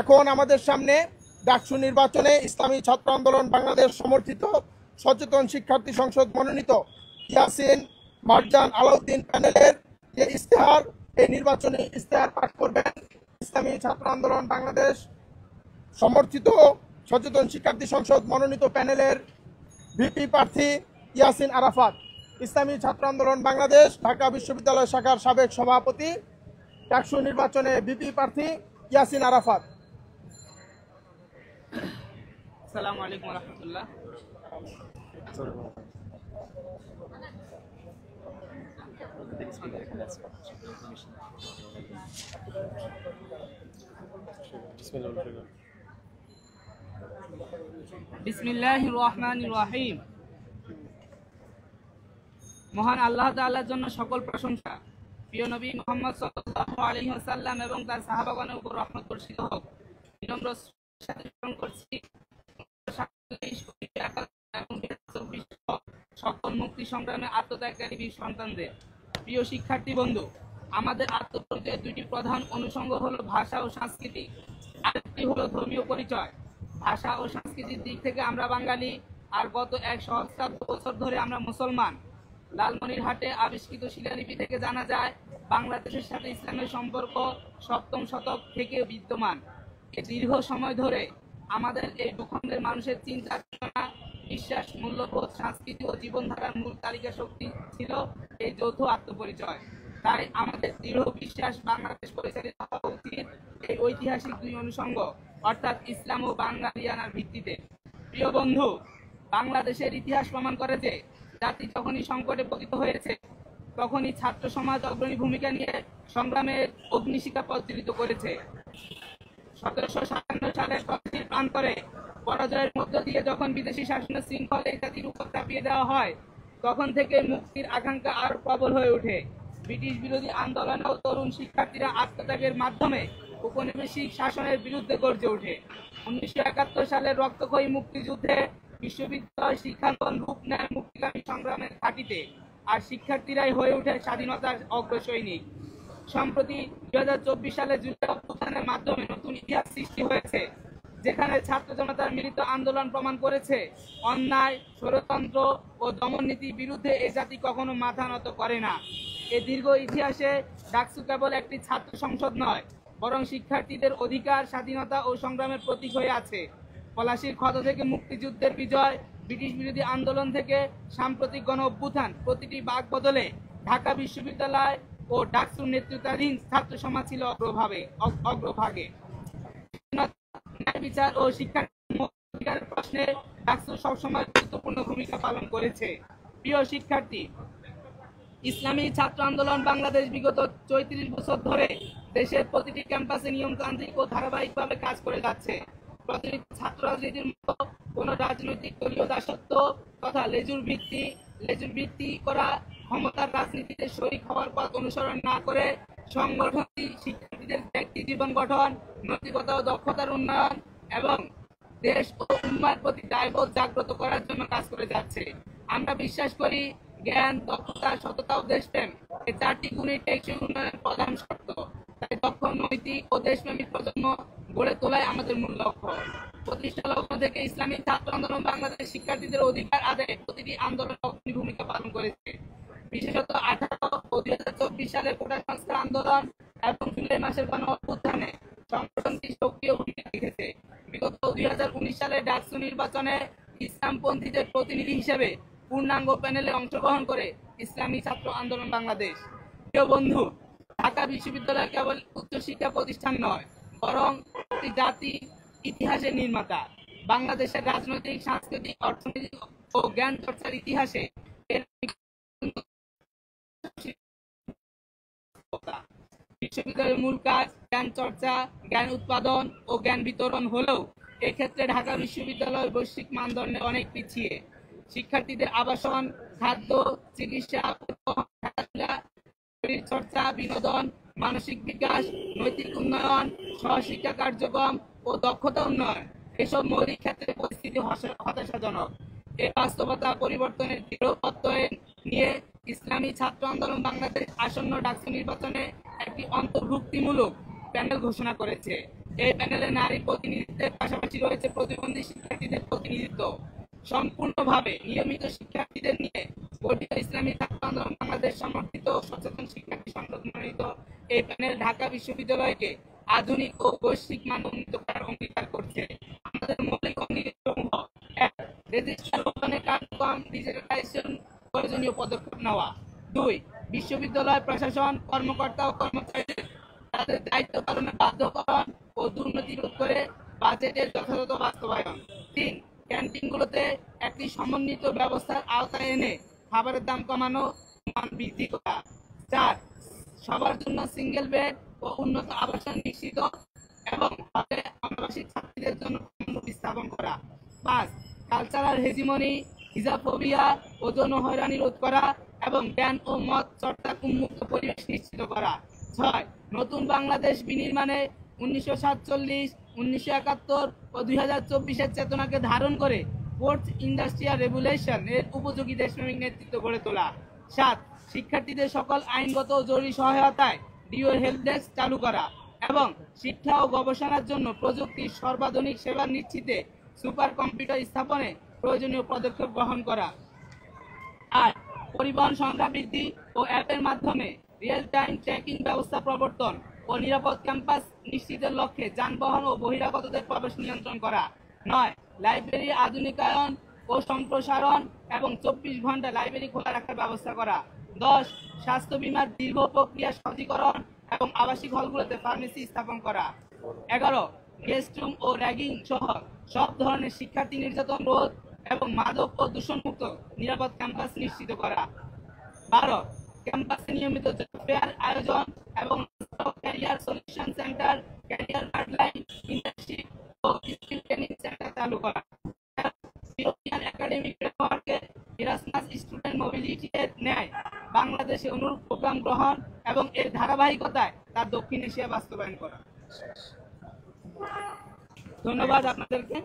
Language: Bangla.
এখন আমাদের সামনে ডাকসু নির্বাচনে ইসলামী ছাত্র আন্দোলন বাংলাদেশ সমর্থিত সচেতন শিক্ষার্থী সংসদ মনোনীত ইয়াসিন মারজান আলাউদ্দিন প্যানেলের যে ইশতেহার, এই নির্বাচনী ইশতেহার পাঠ করবেন ইসলামী ছাত্র আন্দোলন বাংলাদেশ সমর্থিত সচেতন শিক্ষার্থী সংসদ মনোনীত প্যানেলের ভিপি প্রার্থী ইয়াসিন আরাফাত। ইসলামী ছাত্র আন্দোলন বাংলাদেশ ঢাকা বিশ্ববিদ্যালয় শাখার সাবেক সভাপতি, ডাকসু নির্বাচনে ভিপি প্রার্থী ইয়াসিন আরাফাত। আসসালামু আলাইকুম ওয়া রাহমাতুল্লাহ। বিসমিল্লাহির রহমানির রহিম। মহান আল্লাহ তাআলার জন্য সকল প্রশংসা। প্রিয় নবী মুহাম্মদ সাল্লাল্লাহু আলাইহি ওয়াসাল্লাম এবং তার সাহাবাগণের উপর রহমত বর্ষিত হোক। বিনম্র সাথে স্মরণ করছি সকল মুক্তি সংগ্রামে আত্মত্যাগকারী বীর সন্তানদের। প্রিয় শিক্ষার্থী বন্ধু, আমাদের আত্মপরিচয়ের দুটি প্রধান অনুষঙ্গ হলো ভাষা ও সংস্কৃতি, আরেকটি হলো ধর্মীয় পরিচয়। ভাষা ও সংস্কৃতির দিক থেকে আমরা বাঙালি, আর গত 1 সহস্রাব্দ বছর ধরে আমরা মুসলমান। লালমনিরহাটে আবিষ্কৃত শিলালিপি থেকে জানা যায়, বাংলাদেশের সাথে ইসলামের সম্পর্ক 7ম শতক থেকে বিদ্যমান। এই দীর্ঘ সময় ধরে আমাদের এই ভূখণ্ডের মানুষের চিন্তা, চেতনা, বিশ্বাস, মূল্যবোধ, সংস্কৃতি ও জীবনধারার মূল তালিকা শক্তি ছিল এই যৌথ আত্মপরিচয়। তাই আমাদের দৃঢ় বিশ্বাস, বাংলাদেশ পরিচালিত হওয়া উচিত এই ঐতিহাসিক দুই অনুষঙ্গ অর্থাৎ ইসলাম ও বাঙালিয়ানার ভিত্তিতে। প্রিয় বন্ধু, বাংলাদেশের ইতিহাস প্রমাণ করে যে জাতি যখনই সংকটে পতিত হয়েছে, তখনই ছাত্র সমাজ অগ্রণী ভূমিকা নিয়ে সংগ্রামের অগ্নিশিখা প্রজ্বলিত করেছে। 1757 সালের কলেজের প্রান্তরে পরাজয়ের মধ্য দিয়ে যখন বিদেশি শাসনের শৃঙ্খল এই জাতির উপর চাপিয়ে দেওয়া হয়, তখন থেকে মুক্তির আকাঙ্ক্ষা আরো প্রবল হয়ে ওঠে। ব্রিটিশ বিরোধী আন্দোলনেও তরুণ শিক্ষার্থীরা আত্মত্যাগের মাধ্যমে উপনিবেশিক শাসনের বিরুদ্ধে গর্জে ওঠে। 1971 সালের রক্তক্ষয়ী মুক্তিযুদ্ধে বিশ্ববিদ্যালয় শিক্ষাঙ্গন রূপ নেয় মুক্তিকামী সংগ্রামের ঘাঁটিতে, আর শিক্ষার্থীরাই হয়ে ওঠে স্বাধীনতার অগ্রসৈনিক। সম্প্রতি 2024 সালে জুলাই অভ্যুত্থানের মাধ্যমে নতুন ইতিহাস সৃষ্টি হয়েছে, যেখানে ছাত্র জনতার মিলিত আন্দোলন প্রমাণ করেছে অন্যায়, স্বৈরতন্ত্র ও দমননীতির বিরুদ্ধে এ জাতি কখনো মাথা নত করে না। এই দীর্ঘ ইতিহাসে ডাকসু কেবল একটি ছাত্র সংসদ নয়, বরং শিক্ষার্থীদের অধিকার, স্বাধীনতা ও সংগ্রামের প্রতীক হয়ে আছে। পলাশির ক্ষত থেকে মুক্তিযুদ্ধের বিজয়, ব্রিটিশ বিরোধী আন্দোলন থেকে সাম্প্রতিক গণ অভ্যুত্থান, প্রতিটি বাক বদলে ঢাকা বিশ্ববিদ্যালয় ও ডাকসুর নেতৃত্বাধীন ছাত্র সমাজ ছিল অগ্রভাগে। বিচার ও শিক্ষার প্রশ্নে ডাকসু সবসময় গুরুত্বপূর্ণ ভূমিকা পালন করেছে। প্রিয় শিক্ষার্থী, ইসলামী ছাত্র আন্দোলন বাংলাদেশ বিগত 34 বছর ধরে দেশের প্রতিটি ক্যাম্পাসে নিয়মতান্ত্রিক ও ধারাবাহিকভাবে কাজ করে যাচ্ছে। প্রচলিত ছাত্র রাজনীতির মতো কোন রাজনৈতিক দলীয় দাসত্ব তথা লেজুর ভিত্তি করা ক্ষমতার রাজনীতিতে শরিক হওয়ার পথ অনুসরণ না করে সংগঠনটি শিক্ষার্থীদের ব্যক্তি জীবন গঠন, নৈতিকতা ও দক্ষতার উন্নয়ন এবং দেশ ও উম্মার প্রতি দায়বোধ জাগ্রত করার জন্য কাজ করে যাচ্ছে। আমরা বিশ্বাস করি জ্ঞান, দক্ষতা, সততা ও দেশপ্রেম এই 4টি গুণই টেকসই উন্নয়নের প্রধান শর্ত। তাই দক্ষ, নৈতিক ও দেশপ্রেমিক প্রজন্ম গড়ে তোলাই আমাদের মূল লক্ষ্য। প্রতিষ্ঠা লগ্ন থেকে ইসলামী ছাত্র আন্দোলন বাংলাদেশ শিক্ষার্থীদের অধিকার আদায়ে প্রতিটি আন্দোলন অগ্রণী ভূমিকা পালন করেছে। বিশেষত 18 ও 2024 সালের কোটা সংস্কার আন্দোলন এবং জুলাই মাসের গণ অভ্যুত্থানে সংগঠনটি সক্রিয় ভূমিকা রেখেছে। বিগত 2019 সালের ডাকসু নির্বাচনে ইসলামপন্থীদের প্রতিনিধি হিসেবে পূর্ণাঙ্গ প্যানেলে অংশগ্রহণ করে ইসলামী ছাত্র আন্দোলন বাংলাদেশ। প্রিয় বন্ধু, ঢাকা বিশ্ববিদ্যালয় কেবল উচ্চশিক্ষা প্রতিষ্ঠান নয়, বরং একটি জাতি ইতিহাসের নির্মাতা। বাংলাদেশের রাজনৈতিক, সাংস্কৃতিক, অর্থনৈতিক ও জ্ঞান চর্চার ইতিহাসে বিশ্ববিদ্যালয়ের মূল কাজ জ্ঞান চর্চা, জ্ঞান উৎপাদন ও জ্ঞান বিতরণ হলেও এক্ষেত্রে ঢাকা বিশ্ববিদ্যালয় বৈশ্বিক মানদণ্ডে অনেক পিছিয়ে। শিক্ষার্থীদের আবাসন, খাদ্য, চিকিৎসা, খেলাধুলা, শরীরচর্চা, বিনোদন, মানসিক বিকাশ, নৈতিক উন্নয়ন, সহশিক্ষা কার্যক্রম ও দক্ষতা উন্নয়ন এসব মৌলিক ক্ষেত্রে পরিস্থিতি হতাশাজনক। এই বাস্তবতা পরিবর্তনের দৃঢ় প্রত্যয় নিয়ে ইসলামী ছাত্র আন্দোলন বাংলাদেশ আসন্ন ডাকসু নির্বাচনে একটি অন্তর্ভুক্তিমূলক প্যানেল ঘোষণা করেছে, এই প্যানেলে নারী প্রতিনিধিত্বের পাশাপাশি রয়েছে প্রতিবন্ধী শিক্ষার্থীদের প্রতিনিধিত্ব। সম্পূর্ণভাবে নিয়মিত শিক্ষার্থীদের নিয়ে গঠিত ইসলামী ছাত্র আন্দোলন বাংলাদেশ সমর্থিত ও সচেতন শিক্ষার্থী সংসদ মনোনীত এই প্যানেল ঢাকা বিশ্ববিদ্যালয়কে আধুনিক ও বৈশ্বিক মান উন্নীত করার অঙ্গীকার করছে। আমাদের মৌলিক অঙ্গীকারসমূহ: ১. রেজিস্ট্রার রূপায়ণের কার্যক্রম ডিজিটালাইজেশন প্রয়োজনীয় পদক্ষেপ নেওয়া। ২. বিশ্ববিদ্যালয় প্রশাসন কর্মকর্তা ও কর্মচারীদের তাদের দায়িত্ব পালনে বাধ্যকরণ ও দুর্নীতি রোধ করে বাজেটের যথাযথ বাস্তবায়ন। ৩. ক্যান্টিনগুলোতে একটি সমন্বিত ব্যবস্থার আওতায় এনে খাবারের দাম কমানো, মান বৃদ্ধি করা। ৪. সবার জন্য সিঙ্গেল বেড ও উন্নত আবাসন নিশ্চিত এবং আবাসিক ছাত্রীদের জন্য স্থাপন করা। ৫. কালচারাল হেজিমনি, হিজাফোবিয়া ও যৌন হয়রানি রোধ করা এবং জ্ঞান ও মত চর্চার উন্মুক্ত পরিবেশ নিশ্চিত করা। ৬. নতুন বাংলাদেশ বিনির্মাণে ১৯৪৭, ১৯৭১ ও ২০২৪-এর চেতনাকে ধারণ করে ফোর্থ ইন্ডাস্ট্রিয়াল রেভলিউশন এর উপযোগী দেশপ্রেমিক নেতৃত্ব গড়ে তোলা। ৭. শিক্ষার্থীদের সকল আইনগত ও জরুরি সহায়তায় ডিও হেল্প ডেস্ক চালু করা এবং শিক্ষা ও গবেষণার জন্য প্রযুক্তির সর্বাধুনিক সেবা নিশ্চিতে সুপার কম্পিউটার স্থাপনে প্রয়োজনীয় পদক্ষেপ গ্রহণ করা। ৮. পরিবহন সংখ্যা বৃদ্ধি ও অ্যাপের মাধ্যমে রিয়েল টাইম ট্র্যাকিং ব্যবস্থা প্রবর্তন ও নিরাপদ ক্যাম্পাস নিশ্চিতের লক্ষ্যে যানবাহন ও বহিরাগতদের প্রবেশ নিয়ন্ত্রণ করা। ৯. লাইব্রেরি আধুনিকায়ন ও সম্প্রসারণ এবং ২৪ ঘন্টা লাইব্রেরি খোলা রাখার ব্যবস্থা করা। ১০. স্বাস্থ্য বীমার দীর্ঘ প্রক্রিয়া সহজীকরণ এবং আবাসিক হলগুলোতে ফার্মেসি স্থাপন করা। ১১. গেস্ট রুম ও র্যাগিং সহ সব ধরনের শিক্ষার্থী নির্যাতন রোধ এবং মাদক ও দূষণমুক্ত নিরাপদ ক্যাম্পাস নিশ্চিত করা। ১২. ক্যাম্পাসে নিয়মিত জব ফেয়ার আয়োজন এবং career solution centre, career guideline, internship ও স্কিল ট্রেনিং সেন্টার চালু করা। ইউরোপিয়ান একাডেমিক ফ্রেমওয়ার্কের ইরাসমাস স্টুডেন্ট মোবিলিটি এর ন্যায় বাংলাদেশে অনুরূপ প্রোগ্রাম গ্রহণ এবং এর ধারাবাহিকতায় তার দক্ষিণ এশিয়া বাস্তবায়ন করা। ধন্যবাদ আপনাদেরকে।